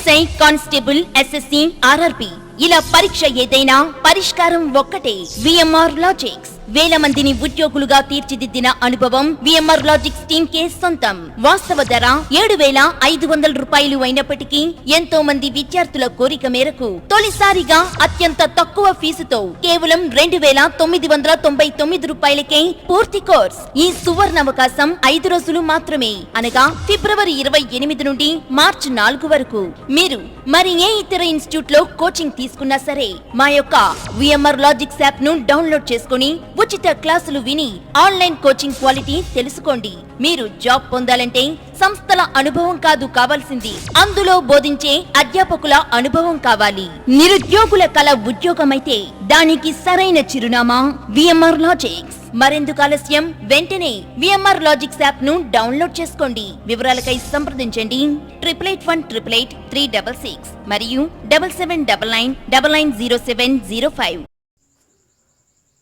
SI, constable, SSC, RRB ఇలా పరీక్ష ఏదైనా పరిష్కారం ఒక్కటే. VMR లాజిక్స్ వేల మందిని ఉద్యోగులుగా తీర్చిదిద్దిన అనుభవం VMR లాజిక్స్ టీమ్ కే సొంతం. వాస్తవ ధర 7,500 రూపాయలు అయినప్పటికీ ఎంతో మంది విద్యార్థుల కోరిక మేరకు తొలిసారిగా అత్యంత తక్కువ ఫీజుతో కేవలం 2,999 రూపాయలకే పూర్తి కోర్స్. ఈ సువర్ణావకాశం 5 రోజులు మాత్రమే, అనగా ఫిబ్రవరి 28 నుండి మార్చి 4 వరకు. మీరు మరి ఏ ఇతర ఇన్స్టిట్యూట్ లో కోచింగ్ తీసుకున్నా సరే మా యొక్క VMR లాజిక్స్ యాప్ ను డౌన్లోడ్ చేసుకుని ఉచిత క్లాసులు విని ఆన్లైన్ కోచింగ్ క్వాలిటీ తెలుసుకోండి. మీరు జాబ్ పొందాలంటే సంస్థల అనుభవం కాదు కావాల్సింది, అందులో బోధించే అధ్యాపకుల అనుభవం కావాలి. నిరుద్యోగుల కల ఉద్యోగమైతే దానికి సరైన చిరునామా VMR లాజిక్స్. మరెందుకు ఆలస్యం, వెంటనే VMR లాజిక్స్ యాప్ ను డౌన్లోడ్ చేసుకోండి. వివరాలకై సంప్రదించండి 881888 మరియు 7799990705.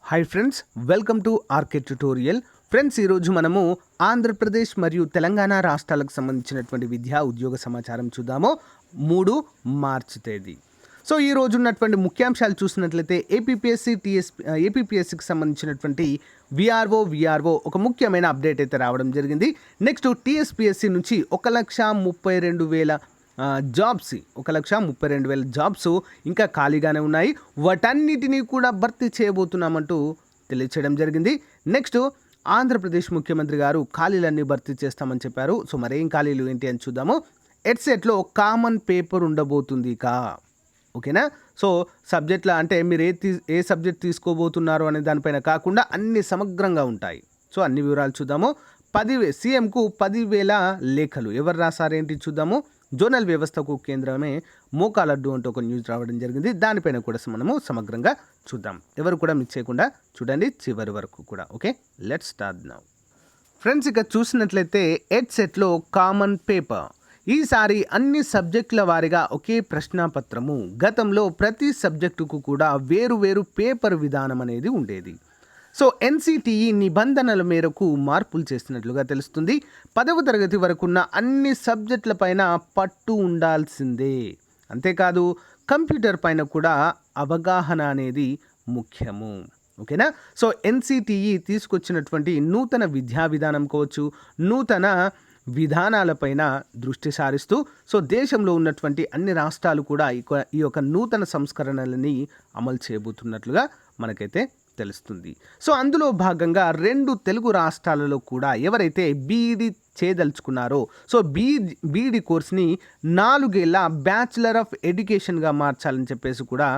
Hi friends, welcome to RK tutorial. Friends, ఈరోజు మనము ఆంధ్రప్రదేశ్ మరియు తెలంగాణ రాష్ట్రాలకు సంబంధించినటువంటి విద్యా ఉద్యోగ సమాచారం చూద్దాము. 3 మార్చి తేదీ. సో ఈ రోజు ఉన్నటువంటి ముఖ్యాంశాలు చూసినట్లయితే ఏపీపీఎస్సీకి సంబంధించినటువంటి VRO ఒక ముఖ్యమైన అప్డేట్ అయితే రావడం జరిగింది. నెక్స్ట్ TSPSC నుంచి 1,32,000 జాబ్స్ 1,32,000 జాబ్స్ ఇంకా ఖాళీగానే ఉన్నాయి. వాటన్నిటినీ కూడా భర్తీ చేయబోతున్నామంటూ తెలియచేయడం జరిగింది. నెక్స్ట్ ఆంధ్రప్రదేశ్ ముఖ్యమంత్రి గారు ఖాళీలన్నీ భర్తీ చేస్తామని చెప్పారు. సో మరేం ఖాళీలు ఏంటి అని చూద్దాము. ఎడ్సెట్లో కామన్ పేపర్ ఉండబోతుంది ఓకేనా. సో సబ్జెక్టుల అంటే మీరు ఏ సబ్జెక్ట్ తీసుకోబోతున్నారు అనే దానిపైన కాకుండా అన్ని సమగ్రంగా ఉంటాయి. సో అన్ని వివరాలు చూద్దాము. సీఎంకు 10,000 లేఖలు ఎవరు రాసారేంటి చూద్దాము. జోనల్ వ్యవస్థకు కేంద్రమే మోకాలడ్డు అంటూ ఒక న్యూస్ రావడం జరిగింది. దానిపైన కూడా మనము సమగ్రంగా చూద్దాం. ఎవరు కూడా మిస్ చేయకుండా చూడండి చివరి వరకు కూడా. Okay, let's start now. Friends, ఇక చూసినట్లయితే ఎడ్సెట్లో కామన్ పేపర్ ఈసారి అన్ని సబ్జెక్టుల వారీగా ఒకే ప్రశ్నాపత్రము. గతంలో ప్రతి సబ్జెక్టుకు కూడా వేరు పేపర్ విధానం అనేది ఉండేది. సో NCTE నిబంధనల మేరకు మార్పులు చేసినట్లుగా తెలుస్తుంది. 10వ తరగతి వరకున్న అన్ని సబ్జెక్టుల పైన పట్టు ఉండాల్సిందే. అంతేకాదు కంప్యూటర్ పైన కూడా అవగాహన అనేది ముఖ్యము. ఓకేనా. సో NCTE తీసుకొచ్చినటువంటి నూతన విద్యా విధానం కావచ్చు, నూతన విధానాలపైన దృష్టి సారిస్తూ సో దేశంలో ఉన్నటువంటి అన్ని రాష్ట్రాలు కూడా ఈ యొక్క నూతన సంస్కరణలని అమలు చేయబోతున్నట్లుగా మనకైతే తెలుస్తుంది. సో అందులో భాగంగా 2 తెలుగు రాష్ట్రాలలో కూడా ఎవరైతే బీఈడి చేయదలుచుకున్నారో సో బీఈడి కోర్స్ని 4 ఏళ్ల బ్యాచిలర్ ఆఫ్ ఎడ్యుకేషన్గా మార్చాలని చెప్పేసి కూడా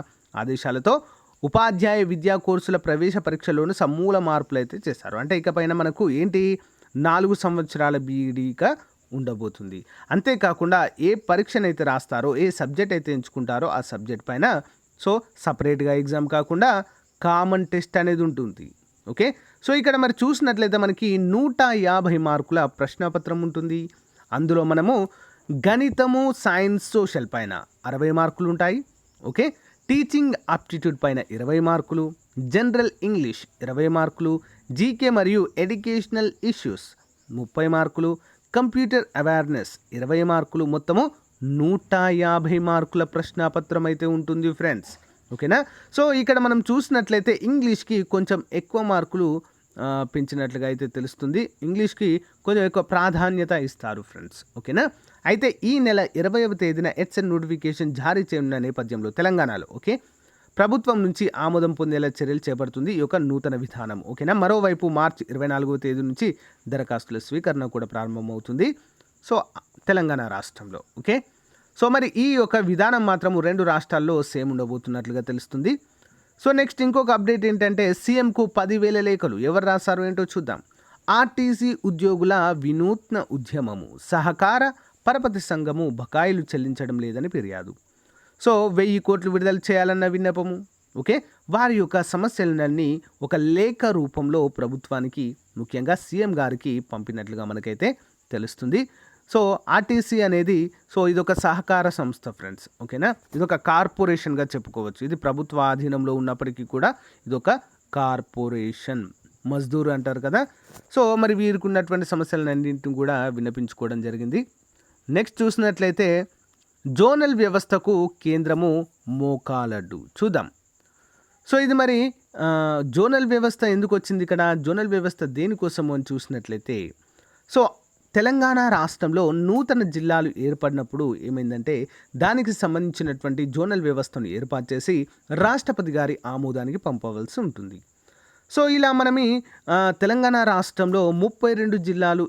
ఆదేశాలతో ఉపాధ్యాయ విద్యా కోర్సుల ప్రవేశ పరీక్షలోని సమూల మార్పులు అయితే చేశారు. అంటే ఇకపైన మనకు ఏంటి 4 సంవత్సరాల బీఈడిగా ఉండబోతుంది. అంతేకాకుండా ఏ పరీక్షనైతే రాస్తారో, ఏ సబ్జెక్ట్ అయితే ఎంచుకుంటారో ఆ సబ్జెక్ట్ పైన సో సపరేట్గా ఎగ్జామ్ కాకుండా కామన్ టెస్ట్ అనేది ఉంటుంది. ఓకే. సో ఇక్కడ మరి చూసినట్లయితే మనకి 150 మార్కుల ప్రశ్నపత్రం ఉంటుంది. అందులో మనము గణితము, సైన్స్, సోషల్ పైన 60 మార్కులు ఉంటాయి. ఓకే. టీచింగ్ ఆప్టిట్యూడ్ పైన 20 మార్కులు, జనరల్ ఇంగ్లీష్ 20 మార్కులు, జీకే మరియు ఎడ్యుకేషనల్ ఇష్యూస్ 30 మార్కులు, కంప్యూటర్ అవేర్నెస్ 20 మార్కులు, మొత్తము 150 మార్కుల ప్రశ్నాపత్రం అయితే ఉంటుంది ఫ్రెండ్స్. ఓకేనా. సో ఇక్కడ మనం చూసినట్లయితే ఇంగ్లీష్కి కొంచెం ఎక్కువ మార్కులు పెంచినట్లుగా అయితే తెలుస్తుంది. ఇంగ్లీష్కి కొంచెం ఎక్కువ ప్రాధాన్యత ఇస్తారు ఫ్రెండ్స్. ఓకేనా. అయితే ఈ నెల 20వ తేదీన ఎడ్సెట్ నోటిఫికేషన్ జారీ చేయనున్న నేపథ్యంలో తెలంగాణలో ప్రభుత్వం నుంచి ఆమోదం పొందేలా చర్యలు చేపడుతుంది ఈ యొక్క నూతన విధానం. ఓకేనా. మరోవైపు మార్చి 24వ తేదీ నుంచి దరఖాస్తుల స్వీకరణ కూడా ప్రారంభమవుతుంది సో తెలంగాణ రాష్ట్రంలో. ఓకే. సో మరి ఈ యొక్క విధానం మాత్రము 2 రాష్ట్రాల్లో సేమ్ ఉండబోతున్నట్లుగా తెలుస్తుంది. సో నెక్స్ట్ ఇంకొక అప్డేట్ ఏంటంటే సీఎంకు 10,000 లేఖలు ఎవరు రాశారు ఏంటో చూద్దాం. ఆర్టీసీ ఉద్యోగుల వినూత్న ఉద్యమము, సహకార పరపతి సంఘము బకాయిలు చెల్లించడం లేదని ఫిర్యాదు. సో 1,000 కోట్లు విడుదల చేయాలన్న విన్నపము. ఓకే. వారి యొక్క సమస్యలన్నీ ఒక లేఖ రూపంలో ప్రభుత్వానికి, ముఖ్యంగా సీఎం గారికి పంపినట్లుగా మనకైతే తెలుస్తుంది. సో ఆర్టీసీ అనేది సో ఇదొక సహకార సంస్థ ఫ్రెండ్స్. ఓకేనా. ఇదొక కార్పొరేషన్గా చెప్పుకోవచ్చు. ఇది ప్రభుత్వ ఆధీనంలో ఉన్నప్పటికీ కూడా ఇదొక కార్పొరేషన్. మజ్దూర్ అంటారు కదా. సో మరి వీరికి ఉన్నటువంటి సమస్యలన్నింటిని కూడా విన్నపించుకోవడం జరిగింది. నెక్స్ట్ చూసినట్లయితే జోనల్ వ్యవస్థకు కేంద్రము మోకాలడ్డు. చూద్దాం. సో ఇది మరి జోనల్ వ్యవస్థ ఎందుకు వచ్చింది ఇక్కడ, జోనల్ వ్యవస్థ దేనికోసము అని చూసినట్లయితే, సో తెలంగాణ రాష్ట్రంలో నూతన జిల్లాలు ఏర్పడినప్పుడు ఏమైందంటే దానికి సంబంధించినటువంటి జోనల్ వ్యవస్థను ఏర్పాటు చేసి రాష్ట్రపతి గారి ఆమోదానికి పంపవలసి ఉంటుంది. సో ఇలా మనమి తెలంగాణ రాష్ట్రంలో 31 జిల్లాలు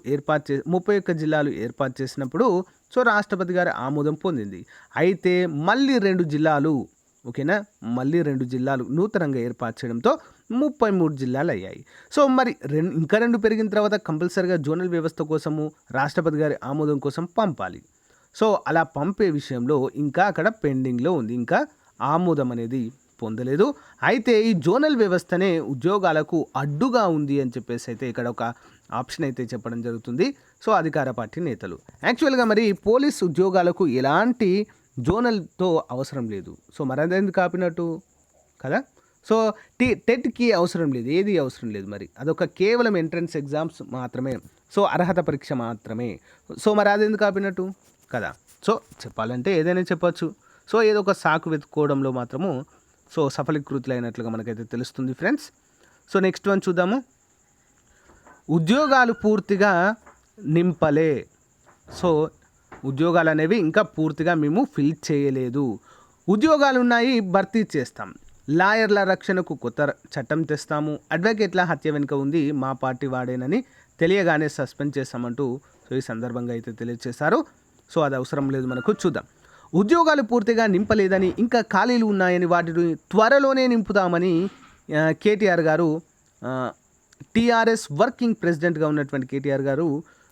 ఏర్పాటు చేసినప్పుడు సో రాష్ట్రపతి గారి ఆమోదం పొందింది. అయితే మళ్ళీ 2 జిల్లాలు, ఓకేనా, మళ్ళీ 2 జిల్లాలు నూతనంగా ఏర్పాటు చేయడంతో 33 జిల్లాలు అయ్యాయి. సో మరి ఇంకా 2 పెరిగిన తర్వాత కంపల్సరీగా జోనల్ వ్యవస్థ కోసము రాష్ట్రపతి గారి ఆమోదం కోసం పంపాలి. సో అలా పంపే విషయంలో ఇంకా అక్కడ పెండింగ్లో ఉంది, ఇంకా ఆమోదం అనేది పొందలేదు. అయితే ఈ జోనల్ వ్యవస్థనే ఉద్యోగాలకు అడ్డుగా ఉంది అని చెప్పేసి అయితే ఇక్కడ ఒక ఆప్షన్ అయితే చెప్పడం జరుగుతుంది. సో అధికార పార్టీ నేతలు యాక్చువల్గా మరి పోలీస్ ఉద్యోగాలకు ఎలాంటి జోనల్తో అవసరం లేదు. సో మరి అదెందుకు ఆపినట్టు కదా. సో టెట్కి అవసరం లేదు, ఏది అవసరం లేదు, మరి అదొక కేవలం ఎంట్రన్స్ ఎగ్జామ్స్ మాత్రమే, సో అర్హత పరీక్ష మాత్రమే. సో మరి అది ఎందుకు ఆపినట్టు కదా. సో చెప్పాలంటే ఏదైనా చెప్పచ్చు. సో ఏదో ఒక సాకు వెతుక్కోవడంలో మాత్రము సో సఫలీకృతులైనట్లుగా మనకైతే తెలుస్తుంది ఫ్రెండ్స్. సో నెక్స్ట్ వన్ చూద్దాము. ఉద్యోగాలు పూర్తిగా నింపలే. సో ఉద్యోగాలు అనేవి ఇంకా పూర్తిగా మేము ఫిల్ చేయలేదు. ఉద్యోగాలు ఉన్నాయి, భర్తీ చేస్తాం. లాయర్ల రక్షణకు కొత్త చట్టం తెస్తాము. అడ్వకేట్ల హత్య వెనుక ఉంది మా పార్టీ వాడేనని తెలియగానే సస్పెండ్ చేస్తామంటూ సో ఈ సందర్భంగా అయితే తెలియజేశారు. సో అది అవసరం లేదు మనకు. చూద్దాం. ఉద్యోగాలు పూర్తిగా నింపలేదని, ఇంకా ఖాళీలు ఉన్నాయని, వాటిని త్వరలోనే నింపుతామని కేటీఆర్ గారు, టీఆర్ఎస్ వర్కింగ్ ప్రెసిడెంట్గా ఉన్నటువంటి కేటీఆర్ గారు,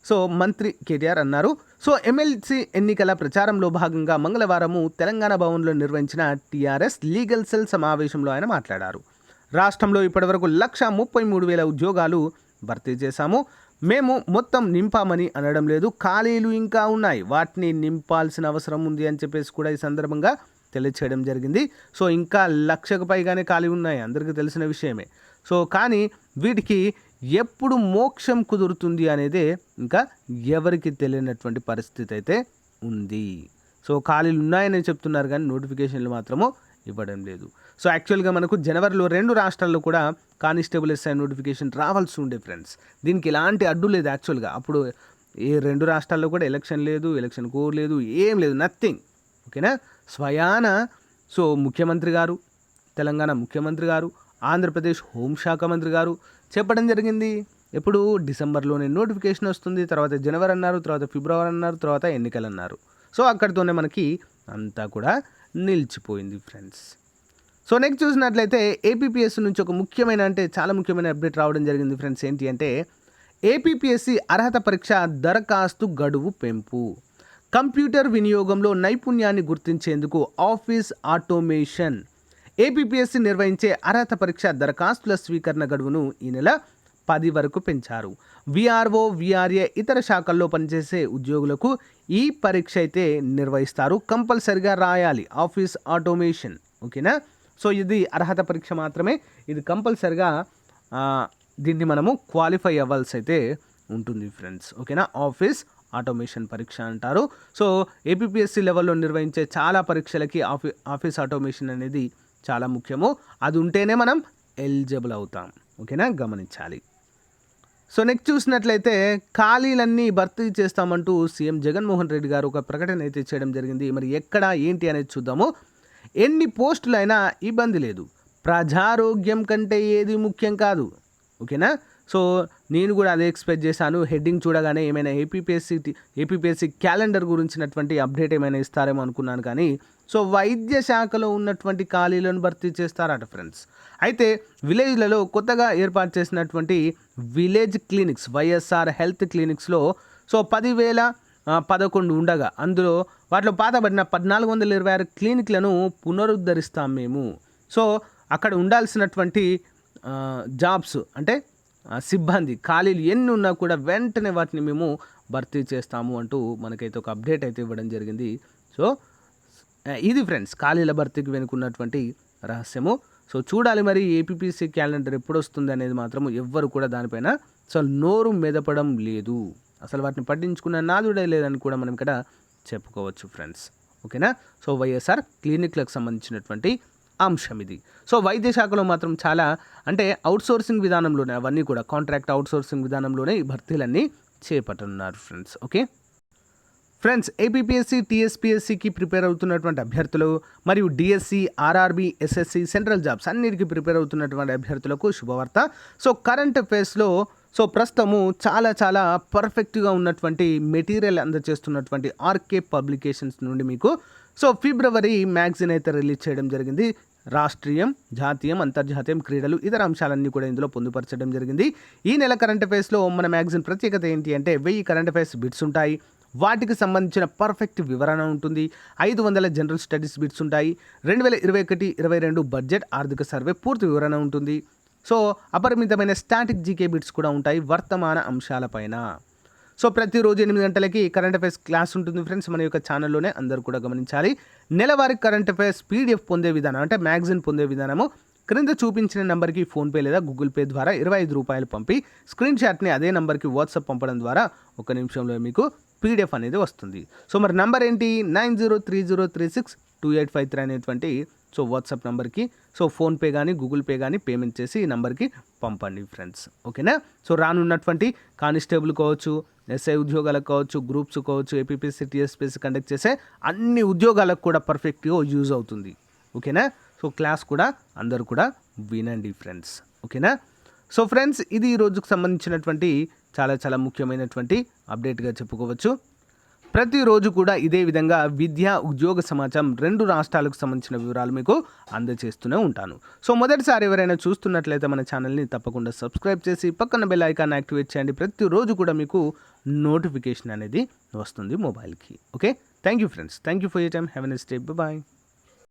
సో మంత్రి కేటీఆర్ అన్నారు. సో ఎమ్మెల్సీ ఎన్నికల ప్రచారంలో భాగంగా మంగళవారము తెలంగాణ భవన్లో నిర్వహించిన టీఆర్ఎస్ లీగల్ సెల్ సమావేశంలో ఆయన మాట్లాడారు. రాష్ట్రంలో ఇప్పటివరకు 1,33,000 ఉద్యోగాలు భర్తీ చేశాము. మేము మొత్తం నింపామని అనడం లేదు, ఖాళీలు ఇంకా ఉన్నాయి, వాటిని నింపాల్సిన అవసరం ఉంది అని చెప్పేసి కూడా ఈ సందర్భంగా తెలియచేయడం జరిగింది. సో ఇంకా 1,00,000కు పైగానే ఖాళీ ఉన్నాయి, అందరికీ తెలిసిన విషయమే. సో కానీ వీటికి ఎప్పుడు మోక్షం కుదురుతుంది అనేదే ఇంకా ఎవరికి తెలియనటువంటి పరిస్థితి అయితే ఉంది. సో ఖాళీలు ఉన్నాయని చెప్తున్నారు కానీ నోటిఫికేషన్లు మాత్రము ఇవ్వడం లేదు. సో యాక్చువల్గా మనకు జనవరిలో 2 రాష్ట్రాల్లో కూడా కానిస్టేబుల్ ఎస్ఐ నోటిఫికేషన్ రావాల్సి ఉండే ఫ్రెండ్స్. దీనికి ఎలాంటి అడ్డు లేదు యాక్చువల్గా. అప్పుడు ఏ 2 రాష్ట్రాల్లో కూడా ఎలక్షన్ లేదు, ఎలక్షన్ కోడ్ లేదు, ఏం లేదు, నథింగ్. ఓకేనా. స్వయాన సో ముఖ్యమంత్రి గారు, తెలంగాణ ముఖ్యమంత్రి గారు, ఆంధ్రప్రదేశ్ హోంశాఖ మంత్రి గారు చెప్పడం జరిగింది. ఎప్పుడు డిసెంబర్లోనే నోటిఫికేషన్ వస్తుంది, తర్వాత జనవరి అన్నారు, తర్వాత ఫిబ్రవరి అన్నారు, తర్వాత ఎన్నికలు అన్నారు. సో అక్కడితోనే మనకి అంతా కూడా నిలిచిపోయింది ఫ్రెండ్స్. సో నెక్స్ట్ చూసినట్లయితే ఏపీపీఎస్సీ నుంచి ఒక ముఖ్యమైన, అంటే చాలా ముఖ్యమైన అప్డేట్ రావడం జరిగింది ఫ్రెండ్స్. ఏంటి అంటే ఏపీపీఎస్సీ అర్హత పరీక్ష దరఖాస్తు గడువు పెంపు. కంప్యూటర్ వినియోగంలో నైపుణ్యాన్ని గుర్తించేందుకు ఆఫీస్ ఆటోమేషన్. ఏపీపీఎస్సీ నిర్వహించే అర్హత పరీక్ష దరఖాస్తుల స్వీకరణ గడువును ఈ నెల 10 వరకు పెంచారు. VRO, VRA ఇతర శాఖల్లో పనిచేసే ఉద్యోగులకు ఈ పరీక్ష అయితే నిర్వహిస్తారు. కంపల్సరిగా రాయాలి ఆఫీస్ ఆటోమేషన్. ఓకేనా. సో ఇది అర్హత పరీక్ష మాత్రమే, ఇది కంపల్సరిగా దీన్ని మనము క్వాలిఫై అవ్వాల్సి అయితే ఉంటుంది ఫ్రెండ్స్. ఓకేనా. ఆఫీస్ ఆటోమేషన్ పరీక్ష అంటారు. సో ఏపీపీఎస్సీ లెవెల్లో నిర్వహించే చాలా పరీక్షలకి ఆఫీస్ ఆటోమేషన్ అనేది చాలా ముఖ్యము. అది ఉంటేనే మనం ఎలిజిబుల్ అవుతాం. ఓకేనా, గమనించాలి. సో నెక్స్ట్ చూసినట్లయితే ఖాళీలన్నీ భర్తీ చేస్తామంటూ సీఎం జగన్మోహన్ రెడ్డి గారు ఒక ప్రకటన అయితే చేయడం జరిగింది. మరి ఎక్కడ ఏంటి అనేది చూద్దాము. ఎన్ని పోస్టులైనా ఇబ్బంది లేదు, ప్రజారోగ్యం కంటే ఏది ముఖ్యం కాదు. ఓకేనా. సో నేను కూడా అదే ఎక్స్పెక్ట్ చేశాను. హెడ్డింగ్ చూడగానే ఏమైనా ఏపీపీఎస్సీ క్యాలెండర్ గురించినటువంటి అప్డేట్ ఏమైనా ఇస్తారేమో అనుకున్నాను, కానీ సో వైద్య శాఖలో ఉన్నటువంటి ఖాళీలను భర్తీ చేస్తారట ఫ్రెండ్స్. అయితే విలేజ్లలో కొత్తగా ఏర్పాటు చేసినటువంటి విలేజ్ క్లినిక్స్, వైఎస్ఆర్ హెల్త్ క్లినిక్స్లో సో 10,011 ఉండగా అందులో వాటిలో పాతబడిన 1,426 క్లినిక్లను పునరుద్ధరిస్తాం మేము. సో అక్కడ ఉండాల్సినటువంటి జాబ్స్ అంటే సిబ్బంది ఖాళీలు ఎన్ని ఉన్నా కూడా వెంటనే వాటిని మేము భర్తీ చేస్తాము అంటూ మనకైతే ఒక అప్డేట్ అయితే ఇవ్వడం జరిగింది. సో ఇది ఫ్రెండ్స్ ఖాళీల భర్తీకి వెనుకున్నటువంటి రహస్యము. సో చూడాలి మరి ఏపీపీఎస్సీ క్యాలెండర్ ఎప్పుడు వస్తుంది అనేది మాత్రము ఎవ్వరు కూడా దానిపైన సో నోరు మెదపడం లేదు, అసలు వాటిని పట్టించుకున్న నాదుడే లేదని కూడా మనం ఇక్కడ చెప్పుకోవచ్చు ఫ్రెండ్స్. ఓకేనా. సో వైఎస్ఆర్ క్లినిక్లకు సంబంధించినటువంటి అంశం ఇది. సో వైద్య శాఖలో మాత్రం చాలా అంటే అవుట్సోర్సింగ్ విధానంలోనే అవన్నీ కూడా కాంట్రాక్ట్ అవుట్సోర్సింగ్ విధానంలోనే ఈ భర్తీలన్నీ చేపట్టనున్నారు ఫ్రెండ్స్. ఓకే ఫ్రెండ్స్, ఏపీపీఎస్సీ టీఎస్పీఎస్సీకి ప్రిపేర్ అవుతున్నటువంటి అభ్యర్థులు మరియు DSC RRB SSC central jobs అన్నిటికీ ప్రిపేర్ అవుతున్నటువంటి అభ్యర్థులకు శుభవార్త. సో కరెంట్ అఫైర్స్లో ప్రస్తుతము చాలా పర్ఫెక్ట్గా ఉన్నటువంటి మెటీరియల్ అందజేస్తున్నటువంటి ఆర్కే పబ్లికేషన్స్ నుండి మీకు ఫిబ్రవరి మ్యాగజైన్ అయితే రిలీజ్ చేయడం జరిగింది. రాష్ట్రీయం, జాతీయం, అంతర్జాతీయం, క్రీడలు, ఇతర అంశాలన్నీ కూడా ఇందులో పొందుపరచడం జరిగింది. ఈ నెల కరెంట్ అఫైర్స్లో మన మ్యాగజైన్ ప్రత్యేకత ఏంటి అంటే 1000 కరెంట్ అఫైర్స్ బిట్స్ ఉంటాయి. వాటికి సంబంధించిన పర్ఫెక్ట్ వివరణ ఉంటుంది. 500 జనరల్ స్టడీస్ బిట్స్ ఉంటాయి. 2021-22 బడ్జెట్ ఆర్థిక సర్వే పూర్తి వివరణ ఉంటుంది. అపరిమితమైన స్టాటిక్ జీకే బిట్స్ కూడా ఉంటాయి వర్తమాన అంశాలపైన. ప్రతిరోజు 8 గంటలకి కరెంట్ అఫైర్స్ క్లాస్ ఉంటుంది ఫ్రెండ్స్ మన యొక్క ఛానల్లోనే, అందరూ కూడా గమనించాలి. నెలవారీ కరెంట్ అఫైర్స్ పీడిఎఫ్ పొందే విధానం అంటే మ్యాగజైన్ పొందే విధానము క్రింద చూపించిన నెంబర్కి ఫోన్పే లేదా గూగుల్ పే ద్వారా 25 రూపాయలు పంపి స్క్రీన్ షాట్ని అదే నెంబర్కి వాట్సాప్ పంపడం ద్వారా 1 నిమిషంలో మీకు పీడిఎఫ్ అనేది వస్తుంది. మరి నంబర్ ఏంటి 9030362853 అనేటువంటి వాట్సాప్ నెంబర్కి ఫోన్పే కానీ గూగుల్ పే కానీ పేమెంట్ చేసి ఈ నెంబర్కి పంపండి ఫ్రెండ్స్. ఓకేనా. రానున్నటువంటి కానిస్టేబుల్ కావచ్చు, ఎస్ఐ ఉద్యోగాలకు కావచ్చు, గ్రూప్స్ కావచ్చు, ఏపీపీఎస్సీ టీఎస్పీఎస్సీ కండక్ట్ చేసే అన్ని ఉద్యోగాలకు కూడా పర్ఫెక్ట్గా యూజ్ అవుతుంది. ఓకేనా. క్లాస్ కూడా అందరూ కూడా వినండి ఫ్రెండ్స్. ఓకేనా. ఫ్రెండ్స్, ఇది ఈ రోజుకు సంబంధించినటువంటి చాలా ముఖ్యమైనటువంటి అప్డేట్గా చెప్పుకోవచ్చు. ప్రతిరోజు కూడా ఇదే విధంగా విద్యా ఉద్యోగ సమాచారం 2 రాష్ట్రాలకు సంబంధించిన వివరాలు మీకు అందజేస్తూనే ఉంటాను. మొదటిసారి ఎవరైనా చూస్తున్నట్లయితే మన ఛానల్ని తప్పకుండా సబ్స్క్రైబ్ చేసి పక్కన బెల్ ఐకాన్ యాక్టివేట్ చేయండి. ప్రతిరోజు కూడా మీకు నోటిఫికేషన్ అనేది వస్తుంది మొబైల్కి. Okay, thank you friends, thank you for your time, have a nice day, bye.